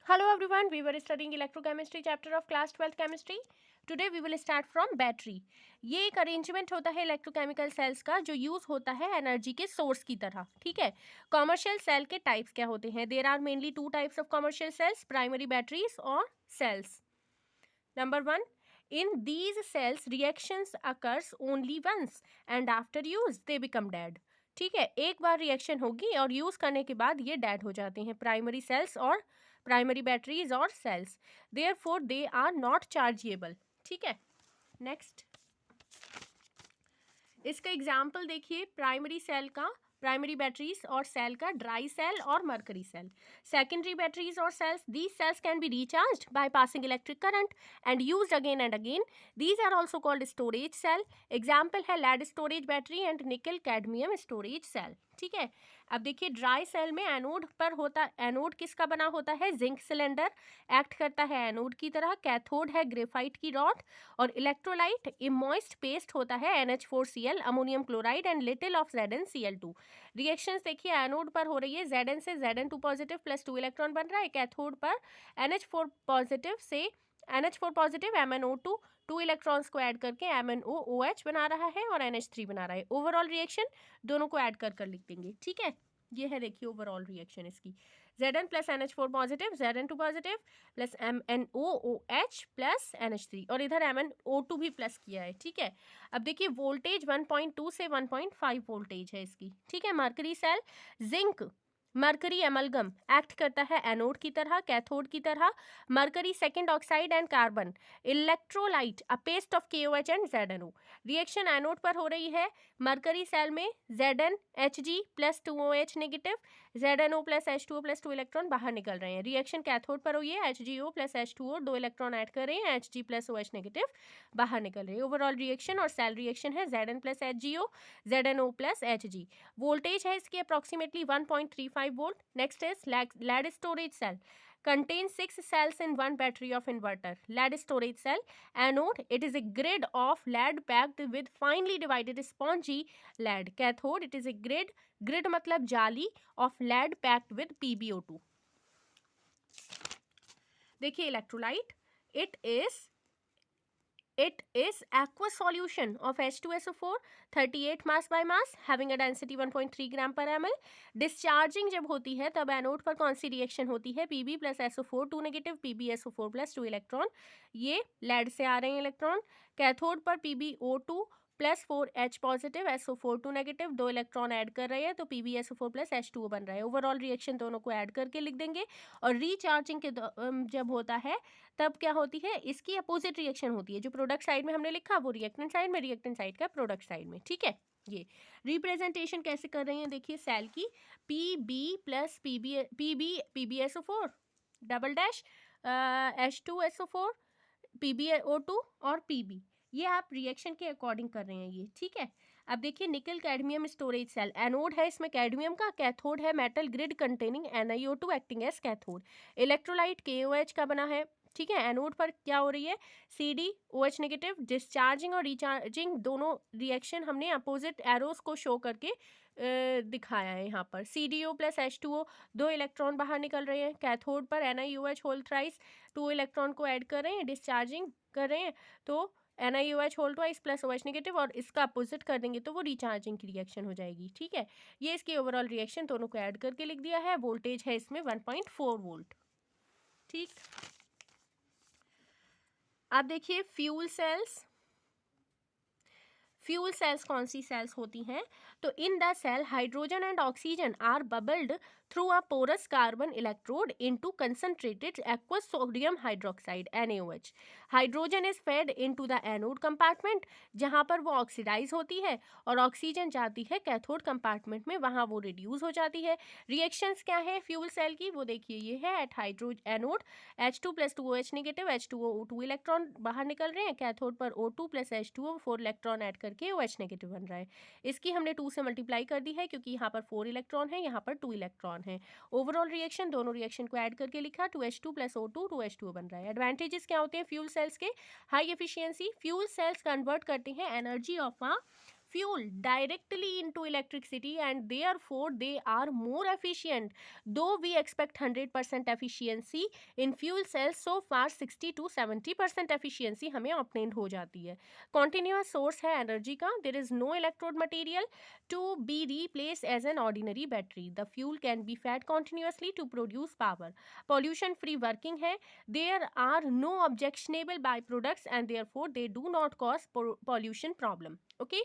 Hello everyone, we were studying electrochemistry chapter of class 12th chemistry. Today we will start from battery. ये एक arrangement होता है electrochemical cells का जो use होता है एनर्जी के सोर्स की तरह. ठीक है. कॉमर्शियल सेल के टाइप्स क्या होते हैं? There are mainly two types of commercial cells, primary batteries और cells. Number 1, in these cells reactions occurs only once and after use they become dead. ठीक है, एक बार रिएक्शन होगी और यूज करने के बाद ये डेड हो जाते हैं. प्राइमरी सेल्स और प्राइमरी बैटरीज और cells, therefore they are not chargeable. ठीक है. नेक्स्ट, इसका एग्जाम्पल देखिए प्राइमरी सेल का, प्राइमरी बैटरीज और सेल का ड्राई सेल और मरकरी सेल. सेकेंडरी बैटरीज और cells, these cells can be recharged by passing electric current and used again and again. These are also called storage cell. Example है lead storage battery and nickel cadmium storage cell. ठीक है. अब देखिए dry cell में anode पर होता, anode किसका बना होता है? जिंक सिलेंडर एक्ट करता है एनोड की तरह. कैथोड है ग्रेफाइट की रॉड और इलेक्ट्रोलाइट इमॉइस्ट पेस्ट होता है NH4Cl ammonium chloride and little of ZnCl2. Reactions देखिए एनोड पर हो रही है, Zn से Zn2 पॉजिटिव प्लस 2 इलेक्ट्रॉन बन रहा है. कैथोड पर NH4 पॉजिटिव से NH4 पॉजिटिव MnO2 2 इलेक्ट्रॉन्स को ऐड करके MnOOH बना रहा है और NH3 बना रहा है. ओवरऑल रिएक्शन दोनों को ऐड कर कर लिख देंगे. ठीक है. ये है देखिए ओवरऑल रिएक्शन इसकी. Zn plus NH4 positive, Zn2 positive plus MnOOH plus NH3 और इधर MnO2 भी प्लस किया है. ठीक है. अब देखिए वोल्टेज 1.2 से 1.5 वोल्टेज है इसकी. ठीक है. Mercury cell, zinc mercury amalgam act करता है एनोड की तरह, कैथोड की तरह. Mercury second oxide and carbon electrolyte a paste of KOH and ZnO. Reaction anode पर हो रही है. मरकरी सेल में ZnHg plus 2OH negative, ZnO plus H2O plus 2 electron बाहर निकल रहे हैं. रिएक्शन कैथोड पर हुई है. HgO plus H2O 2 electron add कर रहे हैं, Hg प्लस OH नेगेटिव बाहर निकल रहे हैं. ओवरऑल रिएक्शन और सेल रिएक्शन है Zn plus HgO, ZnO plus Hg. Voltage है इसकी approximately 1.35 volt. Next is lead storage cell. Contains 6 cells in one battery of inverter. Lead storage cell. Anode, it is a grid of lead packed with finely divided spongy lead. Cathode, it is a grid मतलब जाली of lead packed with PbO2. देखिए electrolyte, it is aqueous solution of H2SO4 38 mass by mass having a density 1.3 gram per ml. Discharging जब होती है तब anode पर कौन सी reaction होती है? Pb plus SO4 2 negative, PbSO4 plus 2 electron. ये लेड से आ रहे हैं इलेक्ट्रॉन. कैथोड पर PbO2 plus 4H positive, SO4 2 negative, 2 electron add कर रहे हैं तो PbSO4 प्लस H2O बन रहा है. ओवरऑल रिएक्शन दोनों को ऐड करके लिख देंगे. और रीचार्जिंग के जब होता है तब क्या होती है? इसकी अपोजिट रिएक्शन होती है. जो प्रोडक्ट साइड में हमने लिखा वो रिएक्टेंट साइड में, रिएक्टेंट साइड का प्रोडक्ट साइड में. ठीक है. ये रिप्रेजेंटेशन कैसे कर रहे हैं देखिए सेल की. Pb plus PbSO4 double dash H2SO4 PbO2 और Pb, ये आप रिएक्शन के अकॉर्डिंग कर रहे हैं ये. ठीक है. अब देखिए निकल कैडमियम स्टोरेज सेल. एनोड है इसमें कैडमियम का, कैथोड है metal grid containing NiO2 acting as cathode. Electrolyte KOH का बना है. ठीक है. एनोड पर क्या हो रही है? CdOH negative. डिस्चार्जिंग और रिचार्जिंग दोनों रिएक्शन हमने अपोजिट एरोस को शो करके दिखाया है यहाँ पर. CdO प्लस H2O 2 इलेक्ट्रॉन बाहर निकल रहे हैं. कैथोड पर NiOH होल थ्राइस 2 इलेक्ट्रॉन को ऐड कर रहे हैं, डिस्चार्जिंग कर रहे हैं तो NiOH whole twice plus OH negative, और इसका अपोजिट कर देंगे तो वो रिचार्जिंग की रिएक्शन हो जाएगी. ठीक है. ये इसकी ओवरऑल रिएक्शन दोनों को ऐड करके लिख दिया है. वोल्टेज है इसमें 1.4 वोल्ट. ठीक. अब देखिए फ्यूल सेल्स. फ्यूल सेल्स कौन सी सेल्स होती हैं? तो in the cell hydrogen and oxygen are bubbled through a porous carbon electrode into concentrated aqueous sodium hydroxide NaOH. Hydrogen is fed into the anode compartment जहां पर वो oxidise होती है और ऑक्सीजन जाती है कैथोड कंपार्टमेंट में, वहां वो रिड्यूस हो जाती है. रिएक्शंस क्या है फ्यूल सेल की वो देखिए ये है. At hydrogen anode H2 plus 2OH negative, H2O 2 electron बाहर निकल रहे हैं. कैथोड पर O2 plus H2O 4 electron add करके OH नेगेटिव बन रहा है. इसकी हमने 2 से मल्टीप्लाई कर दी है क्योंकि यहाँ पर 4 इलेक्ट्रॉन है, यहाँ पर 2 इलेक्ट्रॉन है. ओवरऑल रिएक्शन दोनों रिएक्शन को ऐड करके लिखा 2H2 प्लस O2 2H2O बन रहा है. एडवांटेजेस क्या होते हैं फ्यूल सेल्स के? High efficiency. Fuel cells convert करते हैं energy of a fuel directly into electricity, and therefore they are more efficient. Though we expect 100% efficiency in fuel cells, so far 60 to 70% efficiency हमें obtained हो जाती है. Continuous source है energy का. There is no electrode material to be replaced as an ordinary battery. The fuel can be fed continuously to produce power. Pollution free working है. There are no objectionable byproducts and therefore they do not cause pollution problem. Okay.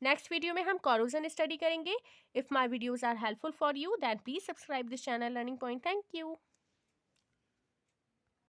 Next video में हम corrosion study करेंगे. If my videos are helpful for you, then please subscribe this channel learning point. Thank you.